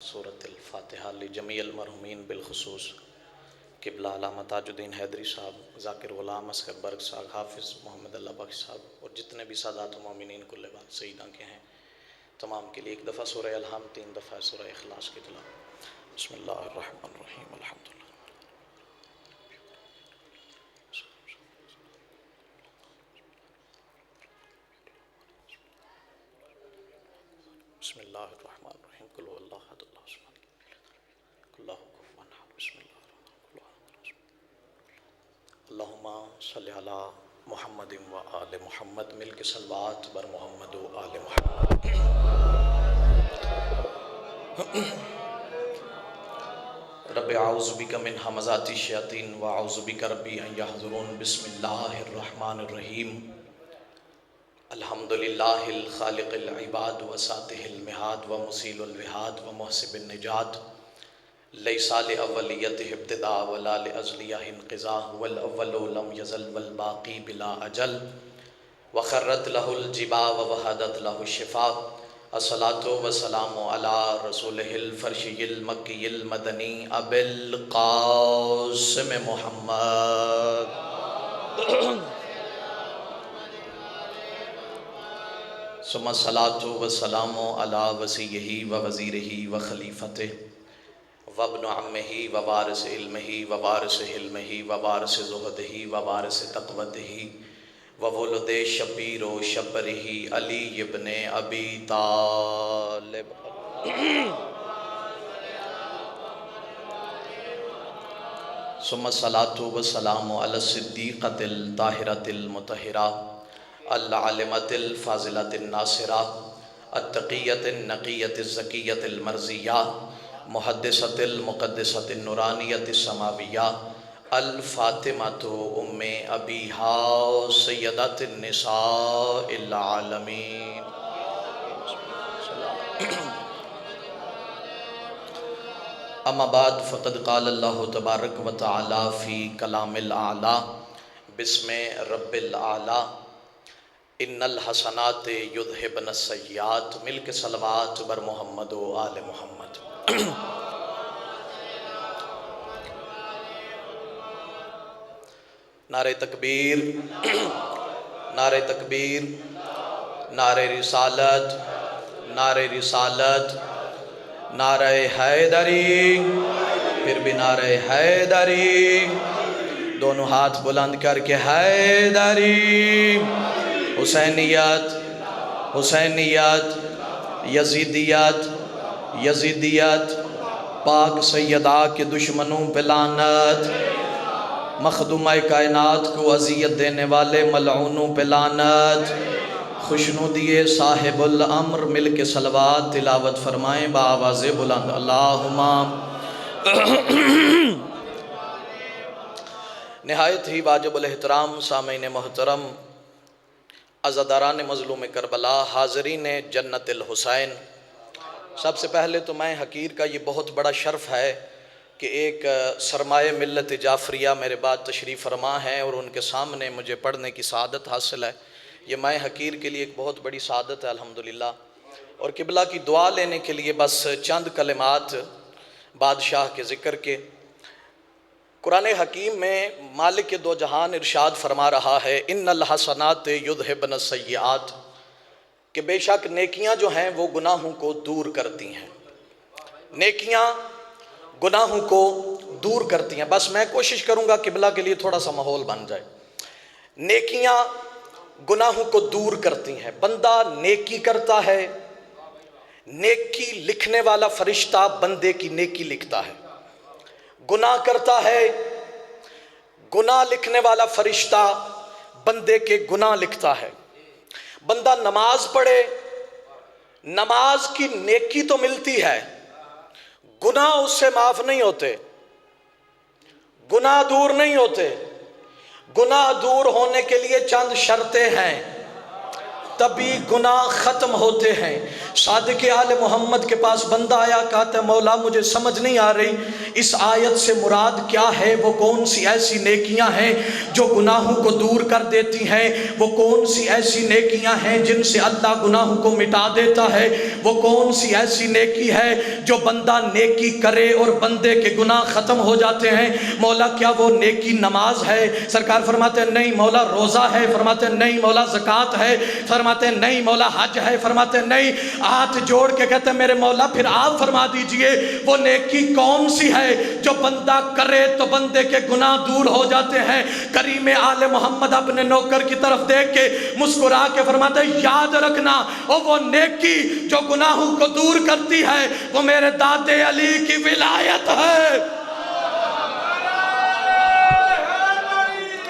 سورة الفاتحہ لجمیع المرحومین بالخصوص قبلہ علامہ تاج الدین حیدری صاحب، ذاکر غلام اصغر برگ صاحب، حافظ محمد اللہ بخش صاحب اور جتنے بھی سادات و مومنین کل بات سیدہ کے ہیں تمام کے لیے ایک دفعہ سورہ الحم، 3 دفعہ سورہ اخلاص کی تلاوت۔ بسم اللہ الرحمن الرحیم، الحمدللہ بسم اللہ الرحمن الرحیم، قل هو اللہ احد اللہ الصمد اللہ کفوا احد، بسم اللہ الرحمن الرحیم، اللہم صلی علی محمد و آل محمد، مل کے صلوات بر محمد و آل محمد۔ رب اعوذ بک من ہمزات الشیاطین و اعوذ بک ربی ان یحضرون، بسم اللہ الرحمن الرحیم، الحمدللہ الخالق العباد وساتح المہاد ومسیل الوہاد ومحسب النجات، لیس لأولیتہ ابتداء ولا لأزلیہ انقضاء، والاول لم یزل والباقی بلا اجل، وخرت لہ الجبا ووحدت لہ الشفا، الصلاة والسلام علی رسولہ الفرشی المکی المدنی ابی القاسم محمد ثم الصلاة والسلام علی وصیہ ووزیرہ وخلیفتہ وابن عمہ ووارث علمہ ووارث حلمہ ووارث زہدہ ووارث تقوتہ وولد شبیر و شبرہ علی ابن ابی طالب۔ ثم الصلاة والسلام علی الصدیقۃ الطاہرۃ المطہرہ العالمۃ الفاضلۃ الناصرہ التقیۃ النقیۃ الزکیۃ المرضیہ محدثۃ المقدسۃ النورانیۃ السماویہ الفاطمۃ ام ابیہا سیدۃ النساء العالمین۔ اما بعد فقد قال اللہ تبارک و تعالی فی کلام الاعلی بسم رب الاعلی ان الحسنات یذہبن السیئات، مل کے صلوات بر محمد و آل محمد۔ نعرہ تکبیر، نعرہ تکبیر، نعرہ رسالت، نعرہ رسالت، نعرہ حیدری، پھر بھی نعرہ حیدری، دونوں ہاتھ بلند کر کے حیدری، حسینیت، حسینیت، یزیدیت، یزیدیت، پاک سیدہ کے دشمنوں پہ لعنت، مخدومہ کائنات کو اذیت دینے والے ملعونوں پہ لعنت، خوشنودی صاحب الامر، مل کے صلوات تلاوت فرمائیں بآواز بلند۔ اللہم نہایت ہی واجب الاحترام سامعین محترم، عزاداران مظلوم کربلا، حاضرین جنت الحسین، سب سے پہلے تو میں حقیر کا یہ بہت بڑا شرف ہے کہ ایک سرمایہ ملت جعفریہ میرے بعد تشریف فرما ہیں اور ان کے سامنے مجھے پڑھنے کی سعادت حاصل ہے۔ یہ میں حقیر کے لیے ایک بہت بڑی سعادت ہے الحمدللہ، اور قبلہ کی دعا لینے کے لیے بس چند کلمات بادشاہ کے ذکر کے۔ قرآن حکیم میں مالک دو جہان ارشاد فرما رہا ہے ان الحسنات یذہبن السیئات، کہ بے شک نیکیاں جو ہیں وہ گناہوں کو دور کرتی ہیں، نیکیاں گناہوں کو دور کرتی ہیں۔ بس میں کوشش کروں گا قبلہ کے لیے تھوڑا سا ماحول بن جائے۔ نیکیاں گناہوں کو دور کرتی ہیں، بندہ نیکی کرتا ہے، نیکی لکھنے والا فرشتہ بندے کی نیکی لکھتا ہے، گناہ کرتا ہے، گناہ لکھنے والا فرشتہ بندے کے گناہ لکھتا ہے۔ بندہ نماز پڑھے، نماز کی نیکی تو ملتی ہے، گناہ اس سے معاف نہیں ہوتے، گناہ دور نہیں ہوتے۔ گناہ دور ہونے کے لیے چند شرطیں ہیں۔ تبھی گناہ ختم ہوتے ہیں۔ صادق آل محمد کے پاس بندہ آیا، کہتا ہے مولا مجھے سمجھ نہیں آ رہی اس آیت سے مراد کیا ہے، وہ کون سی ایسی نیکیاں ہیں جو گناہوں کو دور کر دیتی ہیں، وہ کون سی ایسی نیکیاں ہیں جن سے اللہ گناہوں کو مٹا دیتا ہے، وہ کون سی ایسی نیکی ہے جو بندہ نیکی کرے اور بندے کے گناہ ختم ہو جاتے ہیں۔ مولا کیا وہ نیکی نماز ہے؟ سرکار فرماتے ہیں نہیں۔ مولا روزہ ہے؟ فرماتے ہیں نہیں۔ مولا زکوٰۃ ہے؟ فرماتے ہیں نہیں۔ مولا حج ہے؟ فرماتے ہیں نہیں۔ ہاتھ جوڑ کے کہتے ہیں میرے مولا پھر آپ فرما دیجئے وہ نیکی کون سی ہے جو بندہ کرے تو بندے کے گناہ دور ہو جاتے ہیں۔ کریم آل محمد اپنے نوکر کی طرف دیکھ کے مسکرا کے فرماتے ہیں یاد رکھنا وہ نیکی جو گناہوں کو دور کرتی ہے وہ میرے دادے علی کی ولایت ہے۔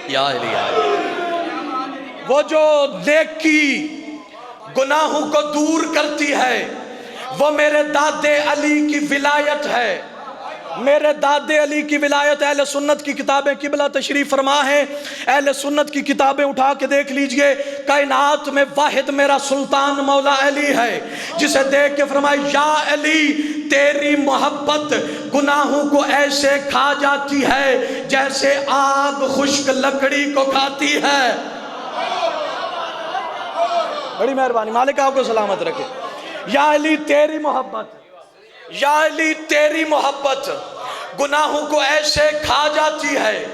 یا علی وہ جو نیکی گناہوں کو دور کرتی ہے وہ میرے دادے علی کی ولایت ہے۔ میرے دادے علی کی ولایت۔ اہل سنت کی کتابیں قبلہ تشریف فرما ہے، اہل سنت کی کتابیں اٹھا کے دیکھ لیجئے، کائنات میں واحد میرا سلطان مولا علی ہے جسے دیکھ کے فرمایا یا علی تیری محبت گناہوں کو ایسے کھا جاتی ہے جیسے آگ خشک لکڑی کو کھاتی ہے۔ بڑی مہربانی، مالک آپ کو سلامت رکھے۔ یا علی تیری محبت، یا علی تیری محبت گناہوں کو ایسے کھا جاتی ہے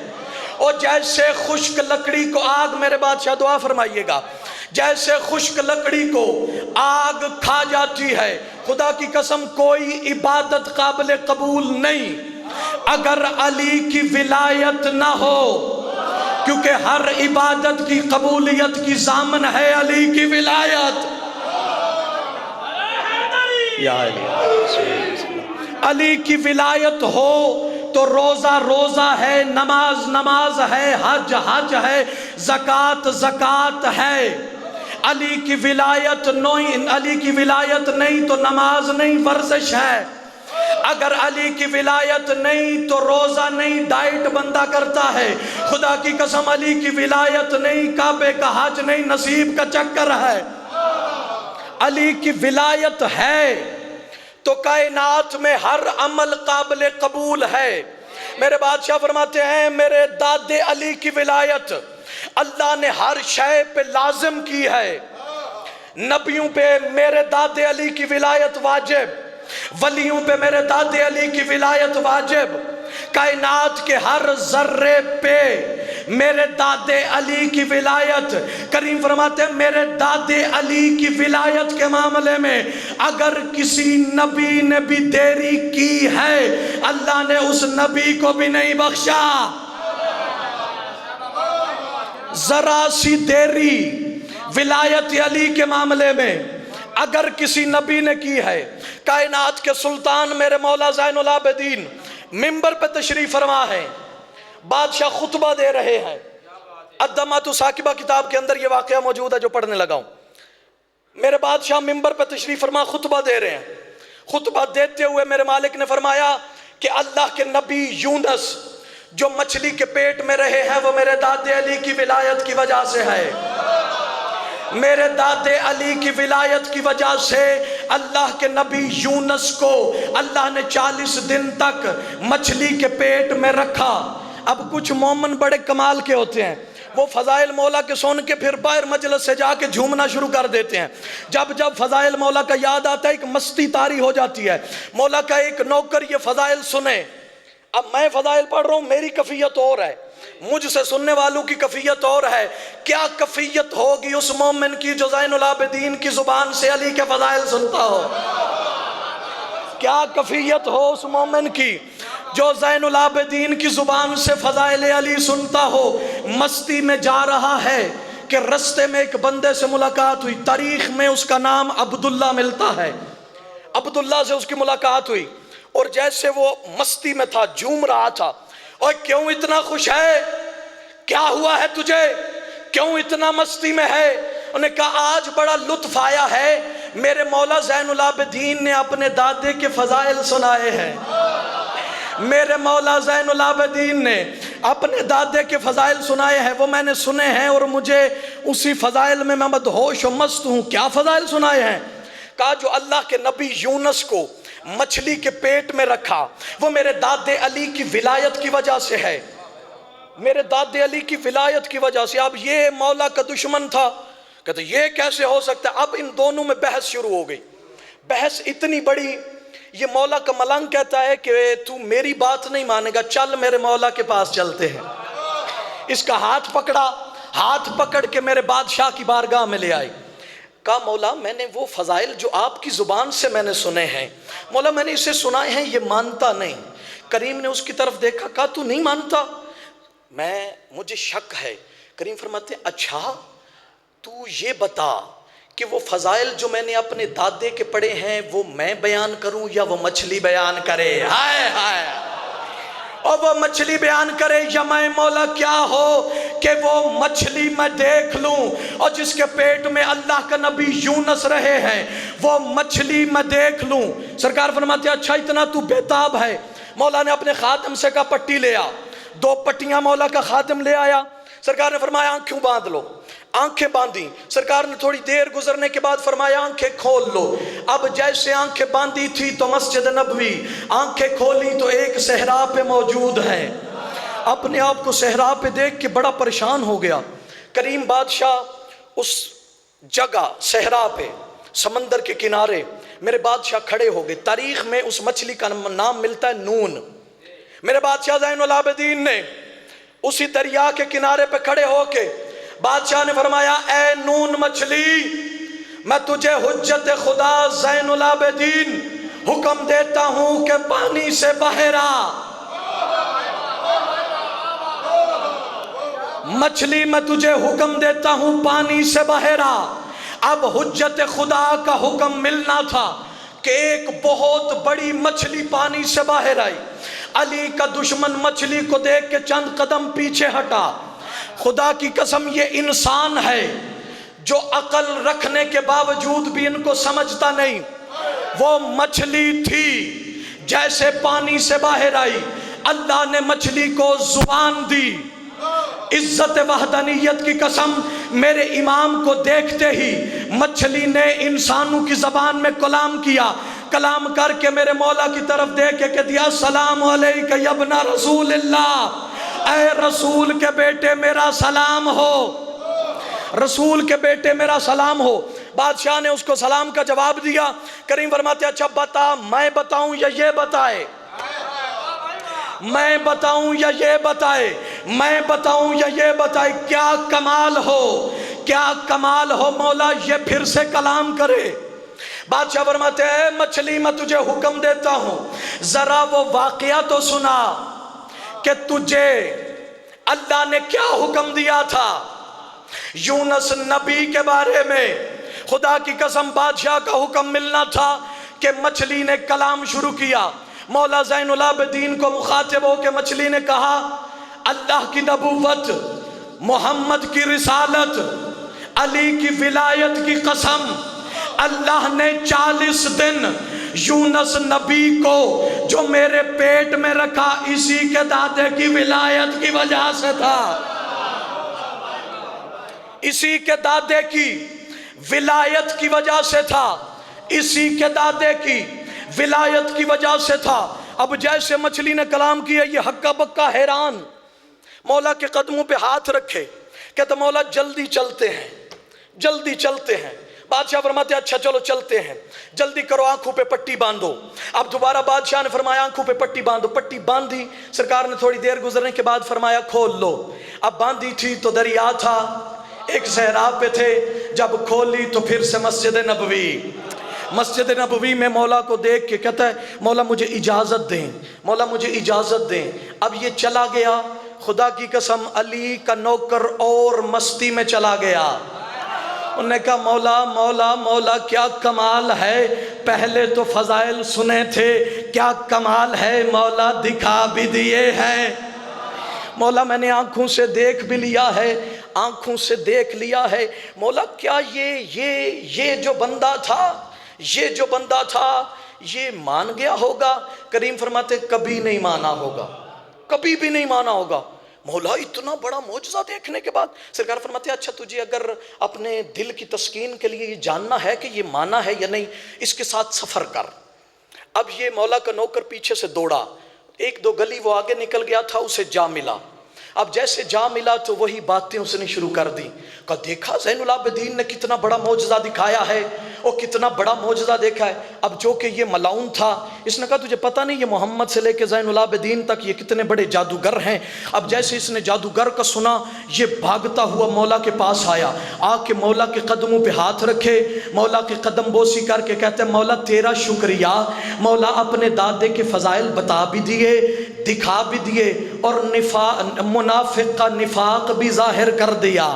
اور جیسے خشک لکڑی کو آگ، میرے بادشاہ دعا فرمائیے گا، جیسے خشک لکڑی کو آگ کھا جاتی ہے۔ خدا کی قسم کوئی عبادت قابل قبول نہیں اگر علی کی ولایت نہ ہو، کیونکہ ہر عبادت کی قبولیت کی ضامن ہے علی کی ولایت۔ یا علی کی ولایت ہو تو روزہ روزہ ہے، نماز نماز ہے، حج حج ہے، زکوٰۃ زکوٰۃ ہے۔ علی کی ولایت نہیں تو نماز نہیں، ورزش ہے۔ اگر علی کی ولایت نہیں تو روزہ نہیں، ڈائٹ بندہ کرتا ہے۔ خدا کی قسم علی کی ولایت نہیں، کعبے کا حج نہیں، نصیب کا چکر ہے۔ علی کی ولایت ہے تو کائنات میں ہر عمل قابل قبول ہے۔ میرے بادشاہ فرماتے ہیں میرے دادے علی کی ولایت اللہ نے ہر شے پہ لازم کی ہے۔ نبیوں پہ میرے دادے علی کی ولایت واجب، ولیوں پہ میرے دادے علی کی ولایت واجب، کائنات کے ہر ذرے پہ میرے دادے علی کی ولایت۔ کریم فرماتے ہیں میرے دادے علی کی ولایت کے معاملے میں اگر کسی نبی نے بھی دیری کی ہے اللہ نے اس نبی کو بھی نہیں بخشا۔ ذرا سی دیری ولایت علی کے معاملے میں اگر کسی نبی نے کی ہے، کائنات کے سلطان میرے مولا زین العابدین منبر پہ تشریف فرما ہے، بادشاہ خطبہ دے رہے ہیں۔ الدمعۃ ثاقبہ کتاب کے اندر یہ واقعہ موجود ہے جو پڑھنے لگا ہوں۔ میرے بادشاہ منبر پہ تشریف فرما خطبہ دے رہے ہیں۔ خطبہ دیتے ہوئے میرے مالک نے فرمایا کہ اللہ کے نبی یونس جو مچھلی کے پیٹ میں رہے ہیں وہ میرے دادے علی کی ولایت کی وجہ سے ہے۔ میرے دادے علی کی ولایت کی وجہ سے اللہ کے نبی یونس کو اللہ نے 40 دن تک مچھلی کے پیٹ میں رکھا۔ اب کچھ مومن بڑے کمال کے ہوتے ہیں، وہ فضائل مولا کے سن کے پھر باہر مجلس سے جا کے جھومنا شروع کر دیتے ہیں۔ جب فضائل مولا کا یاد آتا ہے ایک مستی طاری ہو جاتی ہے۔ مولا کا ایک نوکر یہ فضائل سنے، اب میں فضائل پڑھ رہا ہوں، میری کیفیت اور ہے، مجھ سے سننے والوں کی کیفیت اور ہے۔ کیا کیفیت ہوگی اس مومن کی جو زین العابدین کی زبان سے علی کے فضائل سنتا ہو؟ کیا کیفیت ہو اس مومن کی جو زین العابدین کی زبان سے فضائل علی سنتا ہو؟ مستی میں جا رہا ہے کہ رستے میں ایک بندے سے ملاقات ہوئی، تاریخ میں اس کا نام عبداللہ ملتا ہے۔ عبداللہ سے اس کی ملاقات ہوئی اور جیسے وہ مستی میں تھا، جھوم رہا تھا، اور کیوں اتنا خوش ہے؟ کیا ہوا ہے تجھے؟ کیوں اتنا مستی میں ہے؟ انہوں نے کہا آج بڑا لطف آیا ہے، میرے مولا زین العابدین نے اپنے دادے کے فضائل سنائے ہیں۔ میرے مولا زین العابدین نے اپنے دادے کے فضائل سنائے ہیں، وہ میں نے سنے ہیں اور مجھے اسی فضائل میں مدہوش و مست ہوں۔ کیا فضائل سنائے ہیں؟ کہا جو اللہ کے نبی یونس کو مچھلی کے پیٹ میں رکھا وہ میرے دادے علی کی ولایت کی وجہ سے ہے، میرے دادے علی کی ولایت کی وجہ سے۔ اب یہ مولا کا دشمن تھا، کہتے یہ کیسے ہو سکتا ہے؟ اب ان دونوں میں بحث شروع ہو گئی، بحث اتنی بڑی۔ یہ مولا کا ملنگ کہتا ہے کہ تو میری بات نہیں مانے گا، چل میرے مولا کے پاس چلتے ہیں۔ اس کا ہاتھ پکڑا، ہاتھ پکڑ کے میرے بادشاہ کی بارگاہ میں لے آئے۔ کہا مولا میں نے وہ فضائل جو آپ کی زبان سے میں نے سنے ہیں، مولا میں نے اسے سنائے ہیں، یہ مانتا نہیں۔ کریم نے اس کی طرف دیکھا، کہا تو نہیں مانتا؟ مجھے شک ہے۔ کریم فرماتے ہیں اچھا تو یہ بتا کہ وہ فضائل جو میں نے اپنے دادے کے پڑھے ہیں وہ میں بیان کروں یا وہ مچھلی بیان کرے؟ ہائے ہائے، اور وہ مچھلی بیان کرے یا میں مولا کیا ہو کہ وہ مچھلی میں دیکھ لوں، اور جس کے پیٹ میں اللہ کا نبی یونس رہے ہیں وہ مچھلی میں دیکھ لوں۔ سرکار فرماتے ہیں اچھا اتنا تو بیتاب ہے؟ مولا نے اپنے خادم سے کہا پٹی لے آ۔ 2 پٹیاں مولا کا خادم لے آیا۔ سرکار نے فرمایا آنکھوں باندھ لو، آنکھیں باندھی۔ سرکار نے تھوڑی دیر گزرنے کے بعد فرمایا آنکھیں کھول لو۔ اب جیسے آنکھیں باندھی تھی تو مسجد نبوی، آنکھیں کھولی تو ایک صحرا پہ موجود ہے۔ اپنے آپ کو صحرا پہ دیکھ کے بڑا پریشان ہو گیا۔ کریم بادشاہ اس جگہ صحرا پہ سمندر کے کنارے میرے بادشاہ کھڑے ہو گئے۔ تاریخ میں اس مچھلی کا نام ملتا ہے نون۔ میرے بادشاہ زین العابدین نے اسی دریا کے کنارے پہ کھڑے ہو کے بادشاہ نے فرمایا اے نون مچھلی، میں تجھے حجت خدا زین العابدین حکم دیتا ہوں کہ پانی سے باہر آ۔ مچھلی میں تجھے حکم دیتا ہوں پانی سے باہر آ۔ اب حجت خدا کا حکم ملنا تھا کہ ایک بہت بڑی مچھلی پانی سے باہر آئی۔ علی کا دشمن مچھلی کو دیکھ کے چند قدم پیچھے ہٹا۔ خدا کی قسم یہ انسان ہے جو عقل رکھنے کے باوجود بھی ان کو سمجھتا نہیں۔ وہ مچھلی تھی جیسے پانی سے باہر آئی، اللہ نے مچھلی کو زبان دی۔ عزت وحدانیت کی قسم، میرے امام کو دیکھتے ہی مچھلی نے انسانوں کی زبان میں کلام کیا۔ کلام کر کے میرے مولا کی طرف دیکھ کے کہہ دیا السلام علیکہ یا ابن رسول اللہ، اے رسول کے بیٹے میرا سلام ہو، رسول کے بیٹے میرا سلام ہو۔ بادشاہ نے اس کو سلام کا جواب دیا۔ کریم فرماتے اچھا بتا، میں بتاؤں یا یہ بتائے؟ میں بتاؤں یا یہ بتائے؟ میں بتاؤں یا یہ بتائے؟ کیا کمال ہو، کیا کمال ہو مولا یہ پھر سے کلام کرے۔ بادشاہ فرماتے ہیں مچھلی میں تجھے حکم دیتا ہوں ذرا وہ واقعہ تو سنا کہ تجھے اللہ نے کیا حکم دیا تھا یونس نبی کے بارے میں۔ خدا کی قسم بادشاہ کا حکم ملنا تھا کہ مچھلی نے کلام شروع کیا۔ مولا زین العابدین کو مخاطب ہو کے مچھلی نے کہا اللہ کی نبوت، محمد کی رسالت، علی کی ولایت کی قسم، اللہ نے 40 دن یونس نبی کو جو میرے پیٹ میں رکھا اسی کے دادے کی ولایت کی وجہ سے تھا، اسی کے دادے کی ولایت کی وجہ سے تھا، اسی کے دادے کی ولایت کی وجہ سے تھا۔ اب جیسے مچھلی نے کلام کیا یہ ہکا بکا حیران، مولا کے قدموں پہ ہاتھ رکھے، کہتا مولا جلدی چلتے ہیں، جلدی چلتے ہیں۔ بادشاہ فرماتے اچھا چلو چلتے ہیں، جلدی کرو آنکھوں پہ پٹی باندھو۔ اب دوبارہ بادشاہ نے فرمایا آنکھوں پہ پٹی باندھو، پٹی باندھی۔ سرکار نے تھوڑی دیر گزرنے کے بعد فرمایا کھول لو۔ اب باندھی تھی تو دریا تھا، ایک صحرا پہ تھے، جب کھولی تو پھر سے مسجد نبوی۔ مسجد نبوی میں مولا کو دیکھ کے کہتا ہے مولا مجھے اجازت دیں، مولا مجھے اجازت دیں۔ اب یہ چلا گیا، خدا کی قسم علی کا نوکر اور مستی میں چلا گیا۔ انہوں نے کہا مولا مولا مولا کیا کمال ہے، پہلے تو فضائل سنے تھے، کیا کمال ہے مولا دکھا بھی دیے ہیں۔ مولا میں نے آنکھوں سے دیکھ بھی لیا ہے، آنکھوں سے دیکھ لیا ہے۔ مولا کیا یہ جو بندہ تھا، یہ جو بندہ تھا یہ مان گیا ہوگا؟ کریم فرماتے کبھی نہیں مانا ہوگا، کبھی بھی نہیں مانا ہوگا۔ مولا اتنا بڑا معجزہ دیکھنے کے بعد سرکار فرماتے ہیں اچھا تجھے اگر اپنے دل کی تسکین کے لیے یہ جاننا ہے کہ یہ مانا ہے یا نہیں، اس کے ساتھ سفر کر۔ اب یہ مولا کا نوکر پیچھے سے دوڑا، ایک دو گلی وہ آگے نکل گیا تھا، اسے جا ملا۔ اب جیسے جا ملا تو وہی باتیں اس نے شروع کر دی، کہا دیکھا زین العابدین نے کتنا بڑا معجزہ دکھایا ہے، اور کتنا بڑا معجزہ دیکھا ہے۔ اب جو کہ یہ ملاؤن تھا، اس نے کہا تجھے پتہ نہیں یہ محمد سے لے کے زین العابدین تک یہ کتنے بڑے جادوگر ہیں۔ اب جیسے اس نے جادوگر کا سنا، یہ بھاگتا ہوا مولا کے پاس آیا، آ کے مولا کے قدموں پہ ہاتھ رکھے، مولا کے قدم بوسی کر کے کہتے ہیں مولا تیرا شکریہ، مولا اپنے دادے کے فضائل بتا بھی دیے، دکھا بھی دیے، اور منافق کا نفاق بھی ظاہر کر دیا۔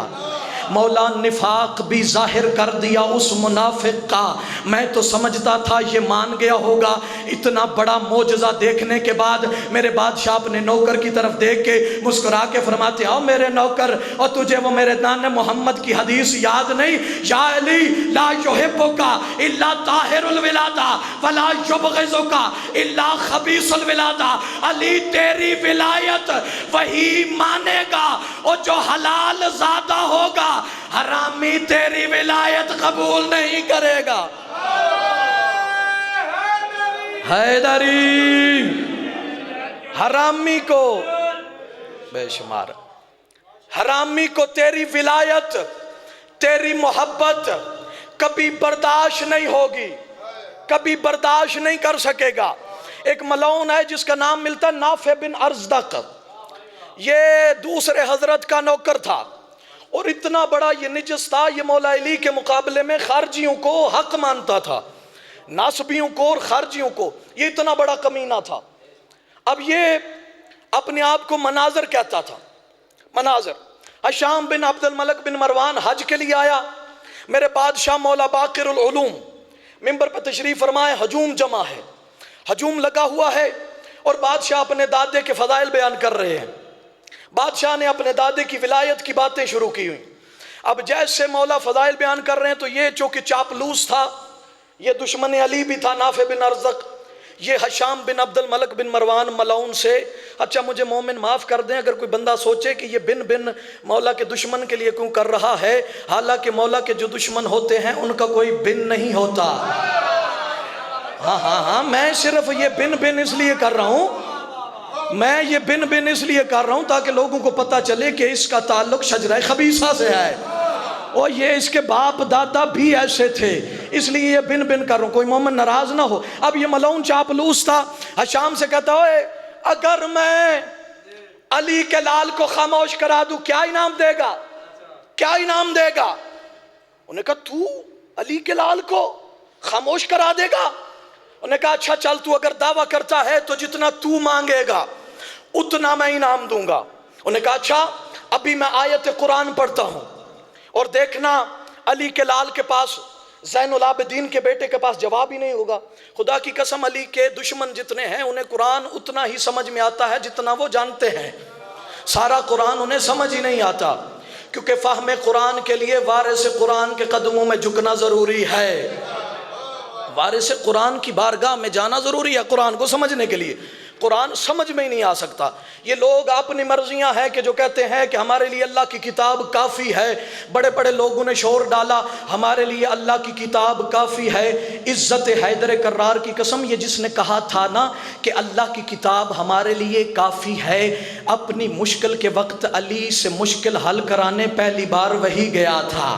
مولا نفاق بھی ظاہر کر دیا اس منافق کا۔ میں تو سمجھتا تھا یہ مان گیا ہوگا، اتنا بڑا معجزہ دیکھنے کے بعد میرے بادشاہ اپنے نوکر کی طرف دیکھ کے مسکرا کے فرماتے آؤ میرے نوکر، اور تجھے وہ میرے دان محمد کی حدیث یاد نہیں؟ یا علی لا یحبک الا طاہر الولادہ ولا یبغضک الا خبیث الولادہ۔ علی تیری ولایت وہی مانے گا اور جو حلال زادہ ہوگا، حرامی تیری ولایت قبول نہیں کرے گا۔ حیدری حرامی کو بے شمار، حرامی کو تیری ولایت، تیری محبت کبھی برداشت نہیں ہوگی، کبھی برداشت نہیں کر سکے گا۔ ایک ملعون ہے جس کا نام ملتا نافع بن ارزدق، یہ دوسرے حضرت کا نوکر تھا، اور اتنا بڑا یہ نجس تھا، یہ مولا علی کے مقابلے میں خارجیوں کو حق مانتا تھا، ناصبیوں کو اور خارجیوں کو، یہ اتنا بڑا کمینہ تھا۔ اب یہ اپنے آپ کو مناظر کہتا تھا، مناظر۔ ہشام بن عبد الملک بن مروان حج کے لیے آیا، میرے بادشاہ مولا باقر العلوم منبر پر تشریف فرمائے، ہجوم جمع ہے، ہجوم لگا ہوا ہے، اور بادشاہ اپنے دادے کے فضائل بیان کر رہے ہیں۔ بادشاہ نے اپنے دادے کی ولایت کی باتیں شروع کی ہوئی۔ اب جیسے مولا فضائل بیان کر رہے ہیں تو یہ چونکہ چاپلوس تھا، یہ دشمن علی بھی تھا نافع بن ارزق، یہ ہشام بن عبد الملک بن مروان ملعون سے، اچھا مجھے مومن معاف کر دیں اگر کوئی بندہ سوچے کہ یہ بن مولا کے دشمن کے لیے کیوں کر رہا ہے، حالانکہ مولا کے جو دشمن ہوتے ہیں ان کا کوئی بن نہیں ہوتا۔ ہاں میں صرف یہ بن اس لیے کر رہا ہوں، میں یہ بن اس لیے کر رہا ہوں تاکہ لوگوں کو پتہ چلے کہ اس کا تعلق شجرہ خبیثہ سے ہے، اور یہ اس کے باپ دادا بھی ایسے تھے، اس لیے یہ بن کر رہا ہوں، کوئی مومن ناراض نہ ہو۔ اب یہ ملعون چاپلوس تھا، ہشام سے کہتا ہے اگر میں علی کے لال کو خاموش کرا دوں کیا انعام دے گا؟ کیا انعام دے گا؟ انہوں نے کہا تو علی کے لال کو خاموش کرا دے گا؟ انہوں نے کہا اچھا چل تو اگر دعویٰ کرتا ہے تو جتنا تو مانگے گا اتنا میں انعام دوں گا۔ انہوں نے کہا اچھا ابھی میں آیت قرآن پڑھتا ہوں اور دیکھنا علی کے لال کے پاس، زین العابدین کے بیٹے کے پاس جواب ہی نہیں ہوگا۔ خدا کی قسم علی کے دشمن جتنے ہیں انہیں قرآن اتنا ہی سمجھ میں آتا ہے جتنا وہ جانتے ہیں، سارا قرآن انہیں سمجھ ہی نہیں آتا، کیونکہ فہم قرآن کے لیے وارث قرآن کے قدموں میں جھکنا ضروری ہے، وارث قرآن کی بارگاہ میں جانا ضروری ہے قرآن کو سمجھنے کے لیے۔ قرآن سمجھ میں ہی نہیں آ سکتا۔ یہ لوگ اپنی مرضیاں ہیں کہ جو کہتے ہیں کہ ہمارے لیے اللہ کی کتاب کافی ہے، بڑے بڑے لوگوں نے شور ڈالا ہمارے لیے اللہ کی کتاب کافی ہے۔ عزت حیدر کرار کی قسم، یہ جس نے کہا تھا نا کہ اللہ کی کتاب ہمارے لیے کافی ہے، اپنی مشکل کے وقت علی سے مشکل حل کرانے پہلی بار وہی گیا تھا۔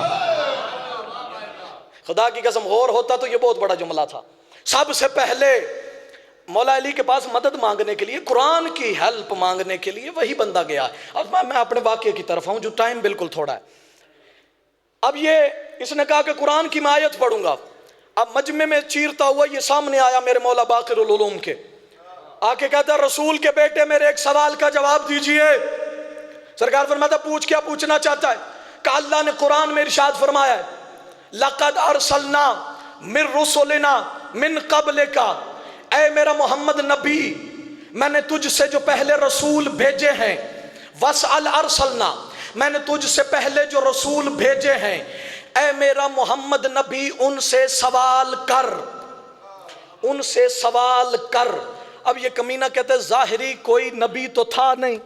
خدا کی قسم غور ہوتا تو یہ بہت بڑا جملہ تھا۔ سب سے پہلے مولا علی کے پاس مدد مانگنے کے لیے، قرآن کی ہیلپ مانگنے کے لیے وہی بندہ گیا ہے۔ اب میں اپنے واقعے کی طرف آؤں جو ٹائم بالکل تھوڑا ہے۔ اب اس نے کہا کہ قرآن کی میں آیت پڑھوں گا۔ اب مجمع میں چیرتا ہوا یہ سامنے آیا میرے مولا باقر العلوم کے، آ کے کہتا رسول کے بیٹے میرے ایک سوال کا جواب دیجئے۔ سرکار فرماتا پوچھ، کیا پوچھنا چاہتا ہے؟ کہ اللہ نے قرآن میں ارشاد فرمایا ہے لَقَدْ أَرْسَلْنَا مِن رُسُلِنَا مِن قَبْلِكَ، اے میرا محمد نبی میں نے تجھ سے جو پہلے رسول بھیجے ہیں، وَاسْأَلْ أَرْسَلْنَا، میں نے تجھ سے پہلے جو رسول بھیجے ہیں، اے میرا محمد نبی ان سے سوال کر، ان سے سوال کر۔ اب یہ کمینہ کہتے ہیں ظاہری کوئی نبی تو تھا نہیں،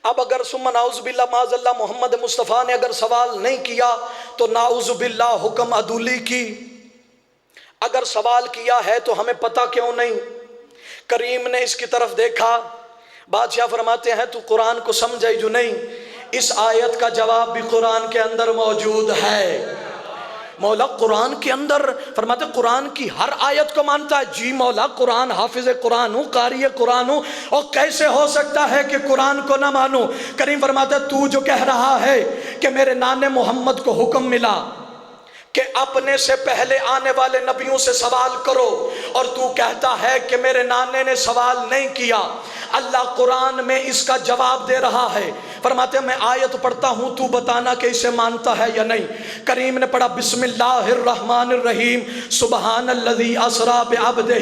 اب اگر ثم نعوذ باللہ معاذ اللہ محمد مصطفیٰ نے اگر سوال نہیں کیا تو نعوذ باللہ حکم عدولی کی، اگر سوال کیا ہے تو ہمیں پتہ کیوں نہیں؟ کریم نے اس کی طرف دیکھا، بادشاہ فرماتے ہیں تو قرآن کو سمجھے جو نہیں، اس آیت کا جواب بھی قرآن کے اندر موجود ہے۔ مولا قرآن کے اندر فرماتے قرآن کی ہر آیت کو مانتا ہے، جی مولا قرآن حافظ قرآن ہوں، قاری قرآن ہوں، اور کیسے ہو سکتا ہے کہ قرآن کو نہ مانوں؟ کریم فرماتا ہے تو جو کہہ رہا ہے کہ میرے نانے محمد کو حکم ملا کہ اپنے سے پہلے آنے والے نبیوں سے سوال کرو، اور تو کہتا ہے کہ میرے نانے نے سوال نہیں کیا، اللہ قرآن میں اس کا جواب دے رہا ہے۔ فرماتے ہیں میں آیت پڑھتا ہوں، تو بتانا کہ اسے مانتا ہے یا نہیں۔ کریم نے پڑھا بسم اللہ الرحمن الرحیم سبحان الذی اسری بعبدہ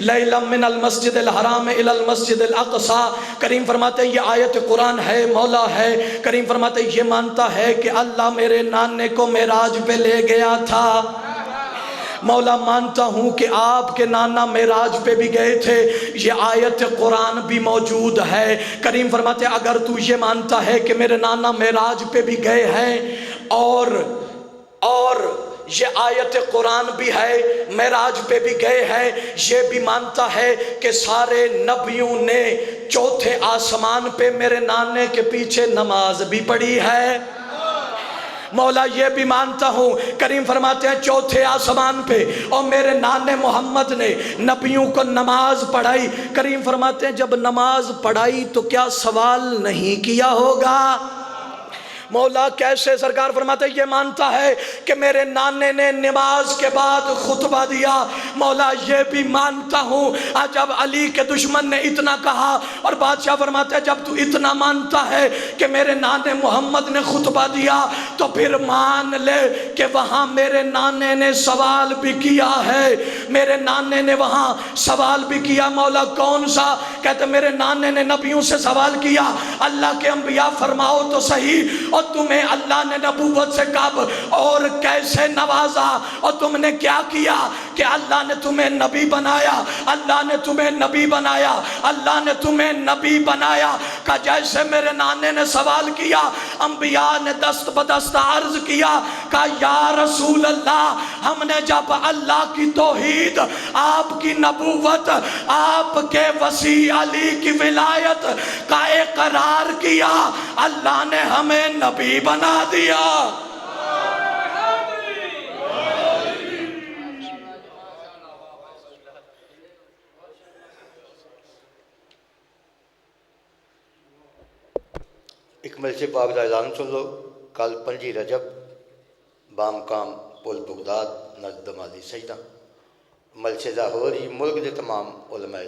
لیلا من المسجد الحرام الی المسجد الاقصی۔ کریم فرماتے ہیں یہ آیت قرآن ہے، مولا ہے۔ کریم فرماتے ہیں یہ مانتا ہے کہ اللہ میرے نانے کو معراج پہ لے گیا تھا۔ مولا مانتا ہوں کہ آپ کے نانا معراج پہ بھی گئے تھے، یہ آیت قرآن بھی موجود ہے۔ کریم فرماتے ہیں اگر تو یہ مانتا ہے کہ میرے نانا معراج پہ بھی گئے ہیں اور یہ آیت قرآن بھی ہے، معراج پہ بھی گئے ہیں، یہ بھی مانتا ہے کہ سارے نبیوں نے چوتھے آسمان پہ میرے نانے کے پیچھے نماز بھی پڑھی ہے، مولا یہ بھی مانتا ہوں۔ کریم فرماتے ہیں چوتھے آسمان پہ اور میرے نانے محمد نے نبیوں کو نماز پڑھائی۔ کریم فرماتے ہیں جب نماز پڑھائی تو کیا سوال نہیں کیا ہوگا؟ مولا کیسے؟ سرکار فرماتے ہیں یہ مانتا ہے کہ میرے نانے نے نماز کے بعد خطبہ دیا، مولا یہ بھی مانتا ہوں۔ جب علی کے دشمن نے اتنا کہا اور بادشاہ فرماتے ہیں جب تو اتنا مانتا ہے کہ میرے نانے محمد نے خطبہ دیا تو پھر مان لے کہ وہاں میرے نانے نے سوال بھی کیا ہے، میرے نانے نے وہاں سوال بھی کیا۔ مولا کون سا؟ کہتے میرے نانے نے نبیوں سے سوال کیا، اللہ کے انبیاء فرماؤ تو صحیح، اور تمہیں اللہ نے نبوت سے کب اور کیسے نوازا، اور تم نے کیا کیا کہ اللہ نے تمہیں نبی بنایا، اللہ نے تمہیں نبی بنایا، اللہ نے تمہیں نبی بنایا۔ کہ جیسے میرے نانے نے سوال کیا، انبیاء نے دست بدست عرض کیا کہ یا رسول اللہ ہم نے جب اللہ کی توحید، آپ کی نبوت، آپ کے وسیع علی کی ولایت کا اقرار کیا، اللہ نے ہمیں نبی بنا دیا۔ ایک مجلس پاک دا اعلان سن لو، کل 5 رجب بام کام پل بغداد نزد دمالی سجدہ، مجلس ظاہر ملک دے تمام علماء